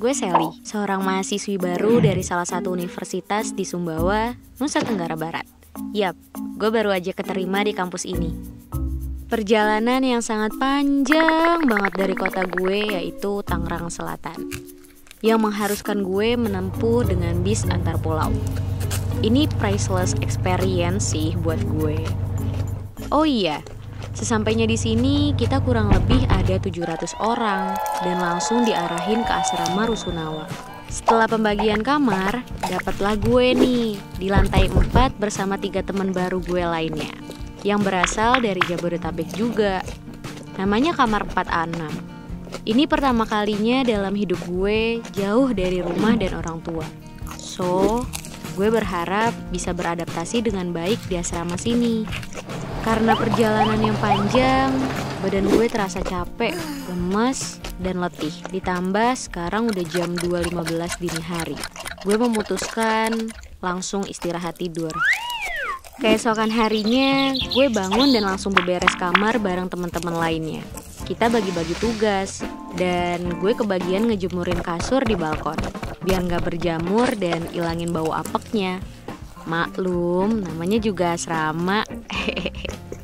Gue Sally, seorang mahasiswi baru dari salah satu universitas di Sumbawa, Nusa Tenggara Barat. Yap, gue baru aja keterima di kampus ini. Perjalanan yang sangat panjang banget dari kota gue, yaitu Tangerang Selatan, yang mengharuskan gue menempuh dengan bis antar pulau. Ini priceless experience sih buat gue. Oh iya, sesampainya di sini kita kurang lebih ada 700 orang dan langsung diarahin ke asrama Rusunawa. Setelah pembagian kamar, dapatlah gue nih di lantai 4 bersama 3 teman baru gue lainnya yang berasal dari Jabodetabek juga. Namanya kamar 4A6. Ini pertama kalinya dalam hidup gue jauh dari rumah dan orang tua. So, gue berharap bisa beradaptasi dengan baik di asrama sini. Karena perjalanan yang panjang, badan gue terasa capek, lemas, dan letih. Ditambah sekarang udah jam 2.15 dini hari. Gue memutuskan langsung istirahat tidur. Keesokan harinya, gue bangun dan langsung beberes kamar bareng teman-teman lainnya. Kita bagi-bagi tugas, dan gue kebagian ngejemurin kasur di balkon, biar gak berjamur dan ilangin bau apeknya. Maklum, namanya juga asrama.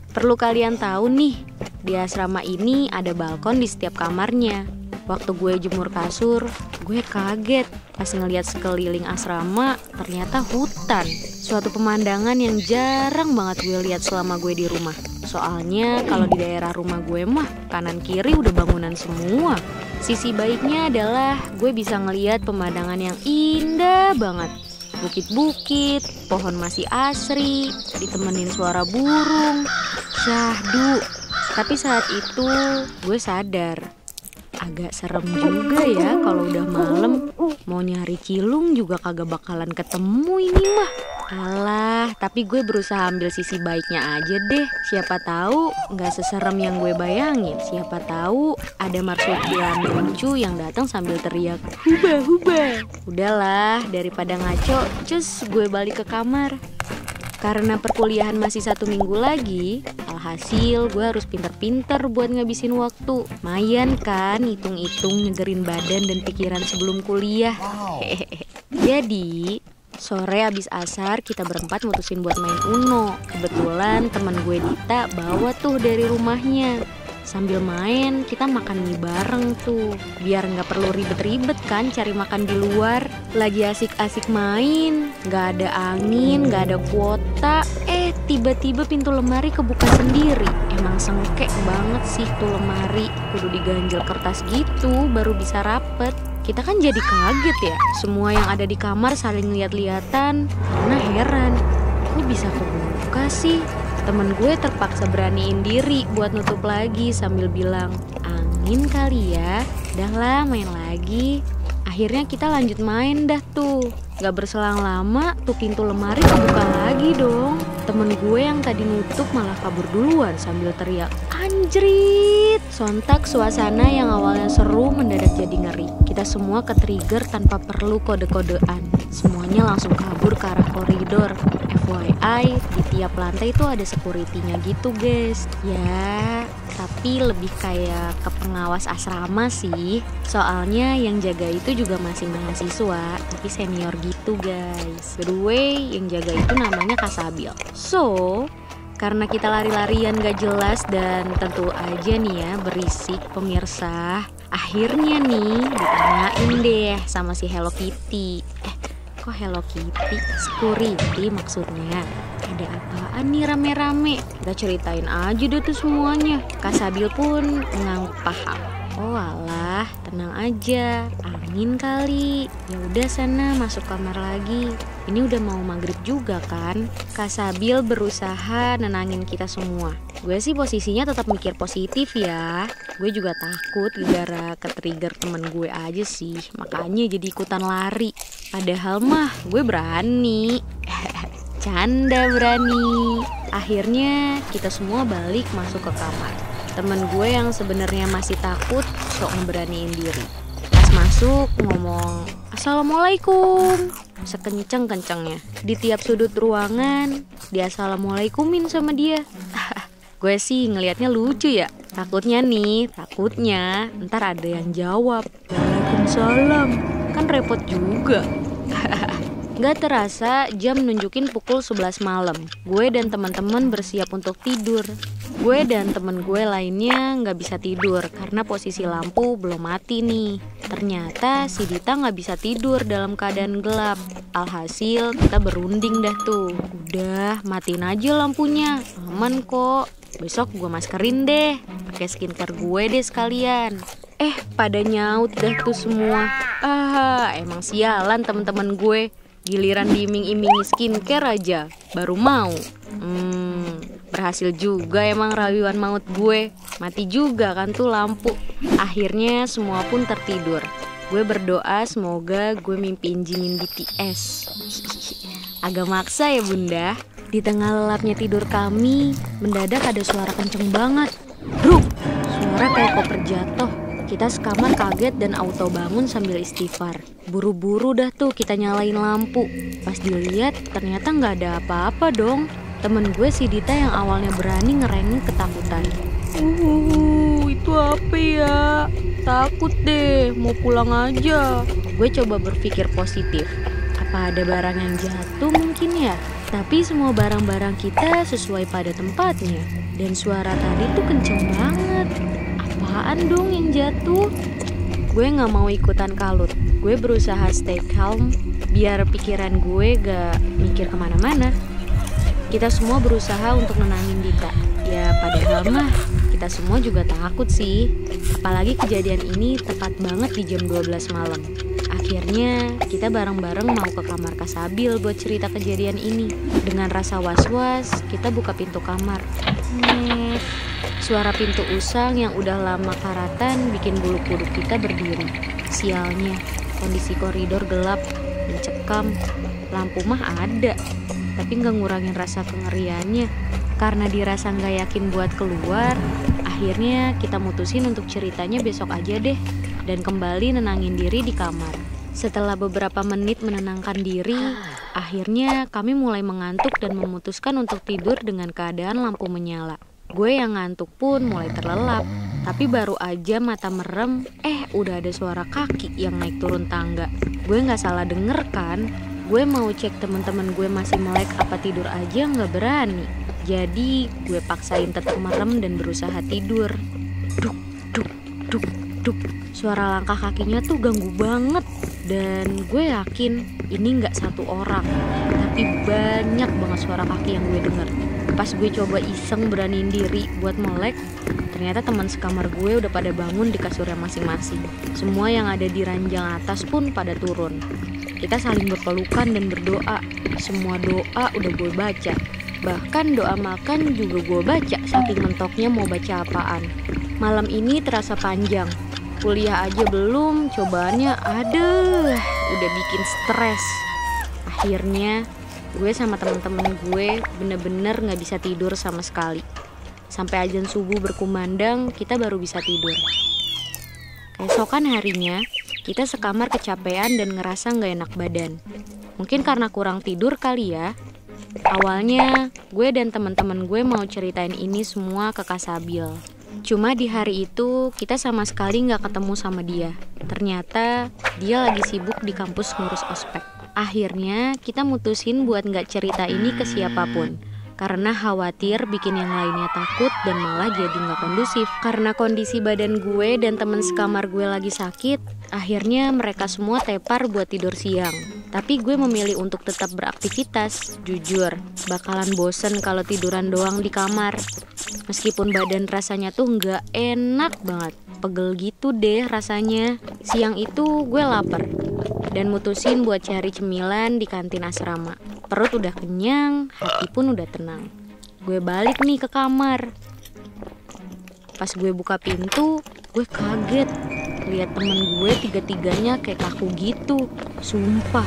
Perlu kalian tahu nih, di asrama ini ada balkon di setiap kamarnya. Waktu gue jemur kasur, gue kaget pas ngeliat sekeliling asrama ternyata hutan. Suatu pemandangan yang jarang banget gue lihat selama gue di rumah. Soalnya kalau di daerah rumah gue mah kanan kiri udah bangunan semua. Sisi baiknya adalah gue bisa ngeliat pemandangan yang indah banget. Bukit-bukit, pohon masih asri, ditemenin suara burung, syahdu. Tapi saat itu gue sadar, agak serem juga ya kalau udah malam. Mau nyari cilung juga kagak bakalan ketemu ini mah. Alah, tapi gue berusaha ambil sisi baiknya aja deh. Siapa tahu nggak seserem yang gue bayangin. Siapa tahu ada marsupial lucu yang datang sambil teriak huba huba. Udahlah, daripada ngaco, cus gue balik ke kamar. Karena perkuliahan masih 1 minggu lagi, alhasil gue harus pinter-pinter buat ngabisin waktu. Mayan kan, hitung-hitung nyegerin badan dan pikiran sebelum kuliah. Jadi sore abis asar kita berempat mutusin buat main Uno. Kebetulan teman gue Dita bawa tuh dari rumahnya. Sambil main kita makan mie bareng tuh, biar gak perlu ribet-ribet kan cari makan di luar. Lagi asik-asik main, gak ada angin, gak ada kuota. Tiba-tiba pintu lemari kebuka sendiri. Emang sengkek banget sih tuh lemari, kudu diganjel kertas gitu baru bisa rapet. Kita kan jadi kaget ya, semua yang ada di kamar saling lihat-lihatan karena heran, kok bisa kebuka sih? Temen gue terpaksa beraniin diri buat nutup lagi sambil bilang, angin kali ya, dah lah main lagi. Akhirnya kita lanjut main dah tuh. Gak berselang lama tuh pintu lemari kebuka lagi dong. Temen gue yang tadi nutup malah kabur duluan sambil teriak, anjrit. Sontak suasana yang awalnya seru mendadak jadi ngeri. Kita semua ke-trigger tanpa perlu kode-kodean. Semuanya langsung kabur ke arah koridor. FYI, di tiap lantai itu ada security-nya gitu guys. Ya, tapi lebih kayak ke pengawas asrama sih. Soalnya yang jaga itu juga masih mahasiswa, tapi senior gitu guys. By the way, yang jaga itu namanya Kasabil. So, karena kita lari-larian gak jelas dan tentu aja nih ya berisik pemirsa, akhirnya nih ditanyain deh sama si Hello Kitty. Kok Hello Kitty? Security maksudnya. Ada apaan nih rame-rame? Kita ceritain aja deh tuh semuanya. Kasabil pun mengangguk paham. Oh alah, tenang aja, angin kali. Ya udah sana masuk kamar lagi. Ini udah mau maghrib juga kan? Kasabil berusaha nenangin kita semua. Gue sih posisinya tetap mikir positif ya. Gue juga takut gara-gara ke-trigger temen gue aja sih. Makanya jadi ikutan lari. Padahal mah gue berani. Canda berani. Akhirnya kita semua balik masuk ke kamar. Temen gue yang sebenarnya masih takut sok ngeberaniin diri. Pas masuk ngomong assalamualaikum sekenceng-kencengnya. Di tiap sudut ruangan dia assalamualaikumin sama dia. Gue sih ngelihatnya lucu ya, Takutnya ntar ada yang jawab, "Waalaikumsalam." Kan repot juga. Gak terasa jam nunjukin pukul 11 malam. Gue dan teman-teman bersiap untuk tidur. Gue dan temen gue lainnya gak bisa tidur karena posisi lampu belum mati nih. Ternyata si Dita gak bisa tidur dalam keadaan gelap. Alhasil kita berunding dah tuh. Udah, matiin aja lampunya, aman kok. Besok gue maskerin deh, pakai skincare gue deh sekalian. Pada nyaut dah tuh semua. Emang sialan temen-temen gue. Giliran diiming-imingi skincare aja baru mau. Berhasil juga emang rayuan maut gue. Mati juga kan tuh lampu. Akhirnya semua pun tertidur. Gue berdoa semoga gue mimpi injinin BTS. Agak maksa ya bunda. Di tengah lelapnya tidur kami, mendadak ada suara kenceng banget. Bruk! Suara kayak koper jatuh. Kita sekamar kaget dan auto bangun sambil istighfar. Buru-buru dah tuh kita nyalain lampu. Pas dilihat ternyata nggak ada apa-apa dong. Temen gue si Dita yang awalnya berani ngerengek ketakutan. Itu apa ya? Takut deh, mau pulang aja. Gue coba berpikir positif. Apa ada barang yang jatuh mungkin ya? Tapi semua barang-barang kita sesuai pada tempatnya. Dan suara tadi tuh kenceng banget. Apaan dong yang jatuh? Gue gak mau ikutan kalut. Gue berusaha stay calm biar pikiran gue gak mikir kemana-mana. Kita semua berusaha untuk nenangin Dita. Ya padahal mah kita semua juga takut sih. Apalagi kejadian ini tepat banget di jam 12 malam. Akhirnya kita bareng-bareng mau ke kamar Kasabil buat cerita kejadian ini. Dengan rasa was-was kita buka pintu kamar. Suara pintu usang yang udah lama karatan bikin bulu kuduk kita berdiri. Sialnya, kondisi koridor gelap, mencekam. Lampu mah ada, tapi gak ngurangin rasa kengeriannya. Karena dirasa gak yakin buat keluar, akhirnya kita mutusin untuk ceritanya besok aja deh. Dan kembali nenangin diri di kamar. Setelah beberapa menit menenangkan diri, akhirnya kami mulai mengantuk dan memutuskan untuk tidur dengan keadaan lampu menyala. Gue yang ngantuk pun mulai terlelap, tapi baru aja mata merem, udah ada suara kaki yang naik turun tangga. Gue gak salah denger kan? Gue mau cek temen-temen gue masih melek apa tidur aja gak berani. Jadi gue paksain tetap merem dan berusaha tidur. Duk, duk, duk, duk. Suara langkah kakinya tuh ganggu banget. Dan gue yakin ini gak satu orang, tapi banyak banget suara kaki yang gue denger. Pas gue coba iseng beraniin diri buat melek, ternyata teman sekamar gue udah pada bangun di kasurnya masing-masing. Semua yang ada di ranjang atas pun pada turun. Kita saling berpelukan dan berdoa. Semua doa udah gue baca. Bahkan doa makan juga gue baca, saking mentoknya mau baca apaan. Malam ini terasa panjang. Kuliah aja belum, cobaannya udah bikin stres. Akhirnya gue sama temen-temen gue bener-bener gak bisa tidur sama sekali. Sampai azan subuh berkumandang, kita baru bisa tidur. Keesokan harinya, kita sekamar kecapean dan ngerasa gak enak badan. Mungkin karena kurang tidur kali ya. Awalnya, gue dan temen-temen gue mau ceritain ini semua ke Kasabil. Cuma di hari itu kita sama sekali gak ketemu sama dia. Ternyata dia lagi sibuk di kampus ngurus ospek. Akhirnya kita mutusin buat gak cerita ini ke siapapun. Karena khawatir bikin yang lainnya takut dan malah jadi gak kondusif. Karena kondisi badan gue dan temen sekamar gue lagi sakit, akhirnya mereka semua tepar buat tidur siang. Tapi gue memilih untuk tetap beraktivitas. Jujur, bakalan bosen kalau tiduran doang di kamar. Meskipun badan rasanya tuh gak enak banget, pegel gitu deh rasanya. Siang itu gue lapar dan mutusin buat cari cemilan di kantin asrama. Perut udah kenyang, hati pun udah tenang. Gue balik nih ke kamar. Pas gue buka pintu, gue kaget lihat temen gue tiga-tiganya kayak kaku gitu. Sumpah,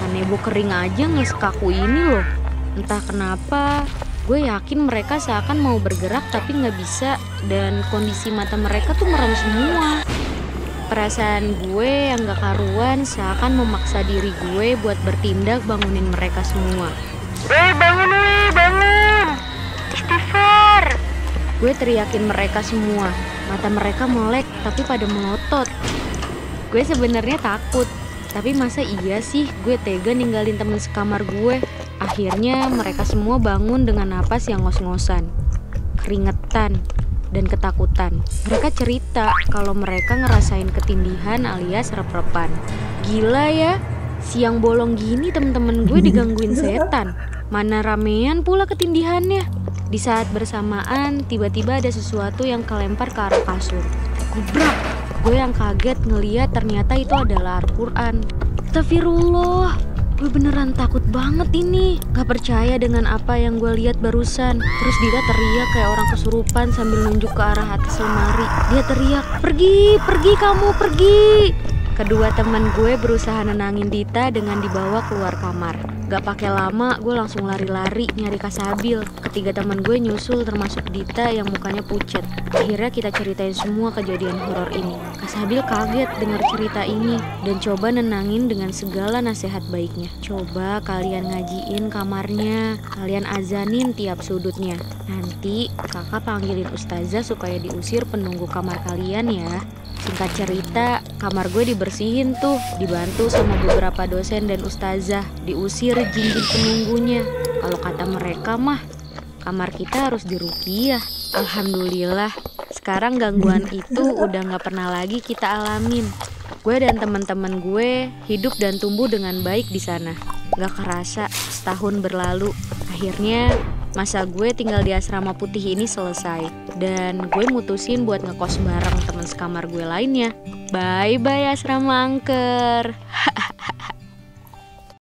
kanebo kering aja gak sekaku ini loh. Entah kenapa, gue yakin mereka seakan mau bergerak tapi gak bisa. Dan kondisi mata mereka tuh merem semua. Perasaan gue yang gak karuan seakan memaksa diri gue buat bertindak bangunin mereka semua. Bangun, bangun! Istighfar! Gue teriakin mereka semua. Mata mereka melek tapi pada melotot. Gue sebenarnya takut. Tapi masa iya sih gue tega ninggalin temen sekamar gue? Akhirnya mereka semua bangun dengan napas yang ngos-ngosan, keringetan, dan ketakutan. Mereka cerita kalau mereka ngerasain ketindihan alias rep-repan. Gila ya, siang bolong gini temen-temen gue digangguin setan. Mana ramean pula ketindihannya. Di saat bersamaan, tiba-tiba ada sesuatu yang kelempar ke arah kasur. Gubrak! Gue yang kaget ngeliat ternyata itu adalah Al-Quran. Astagfirullah, gue beneran takut banget ini. Gak percaya dengan apa yang gue lihat barusan. Terus Dita teriak kayak orang kesurupan sambil nunjuk ke arah atas lemari. Dia teriak, pergi, pergi kamu, pergi. Kedua teman gue berusaha nenangin Dita dengan dibawa keluar kamar. Gak pakai lama, gue langsung lari-lari nyari Kasabil. Ketiga teman gue nyusul termasuk Dita yang mukanya pucet. Akhirnya kita ceritain semua kejadian horor ini. Kasabil kaget dengar cerita ini dan coba nenangin dengan segala nasihat baiknya. Coba kalian ngajiin kamarnya, kalian azanin tiap sudutnya. Nanti kakak panggilin ustazah supaya diusir penunggu kamar kalian ya. Singkat cerita, kamar gue dibersihin tuh, dibantu sama beberapa dosen dan ustazah, diusir jin-jin penunggunya. Kalau kata mereka mah, kamar kita harus diruqyah. Alhamdulillah, sekarang gangguan itu udah gak pernah lagi kita alamin. Gue dan teman-teman gue hidup dan tumbuh dengan baik di sana. Gak kerasa setahun berlalu, akhirnya masa gue tinggal di asrama putih ini selesai. Dan gue mutusin buat ngekos bareng teman sekamar gue lainnya. Bye-bye asrama angker.